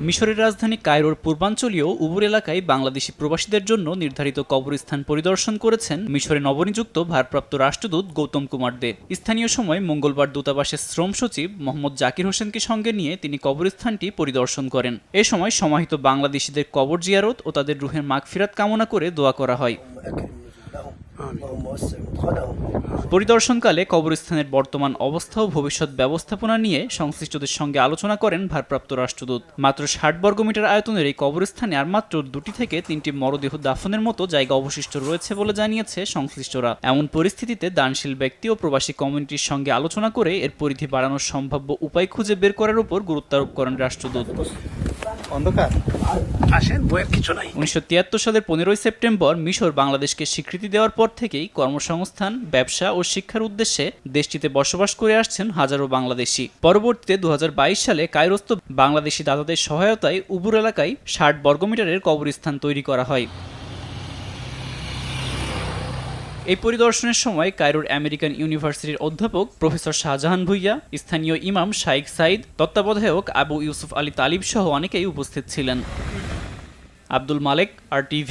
মিশরের রাজধানী কায়রোর পূর্বাঞ্চলীয় উবুর এলাকায় বাংলাদেশি প্রবাসীদের জন্য নির্ধারিত কবরস্থান পরিদর্শন করেছেন মিশরে নবনিযুক্ত ভারপ্রাপ্ত রাষ্ট্রদূত গৌতম কুমার দে। স্থানীয় সময় মঙ্গলবার দূতাবাসের শ্রম সচিব মোহাম্মদ জাকির হোসেনকে সঙ্গে নিয়ে তিনি কবরস্থানটি পরিদর্শন করেন। এ সময় সমাহিত বাংলাদেশিদের কবর জিয়ারত ও তাদের রুহের মাগফিরাত কামনা করে দোয়া করা হয়। পরিদর্শনকালে কবরস্থানের বর্তমান অবস্থা ও ভবিষ্যৎ ব্যবস্থাপনা নিয়ে সংশ্লিষ্টদের সঙ্গে আলোচনা করেন ভারপ্রাপ্ত রাষ্ট্রদূত। মাত্র ৬০ বর্গমিটার আয়তনের এই কবরস্থানে আর মাত্র ২টি থেকে ৩টি মরদেহ দাফনের মতো জায়গা অবশিষ্ট রয়েছে বলে জানিয়েছে সংশ্লিষ্টরা। এমন পরিস্থিতিতে দানশীল ব্যক্তি ও প্রবাসী কমিউনিটির সঙ্গে আলোচনা করে এর পরিধি বাড়ানোর সম্ভাব্য উপায় খুঁজে বের করার উপর গুরুত্ব আরোপ করেন রাষ্ট্রদূত। ১৯৭৩ সালের ১৫ই সেপ্টেম্বর মিশর বাংলাদেশকে স্বীকৃতি দেওয়ার পর থেকেই কর্মসংস্থান, ব্যবসা ও শিক্ষার উদ্দেশ্যে দেশটিতে বসবাস করে আসছেন হাজারো বাংলাদেশি। পরবর্তীতে ২০২২ সালে কায়রোস্থ বাংলাদেশি দাতাদের সহায়তায় উবুর এলাকায় ৬০ বর্গমিটারের কবরস্থান তৈরি করা হয়। এই পরিদর্শনের সময় কায়রোর আমেরিকান ইউনিভার্সিটির অধ্যাপক প্রফেসর শাহজাহান ভুইয়া, স্থানীয় ইমাম শাইখ সাইদ, তত্ত্বাবধায়ক আবু ইউসুফ আলী তালিব সহ অনেকেই উপস্থিত ছিলেন। আব্দুল মালেক, RTV।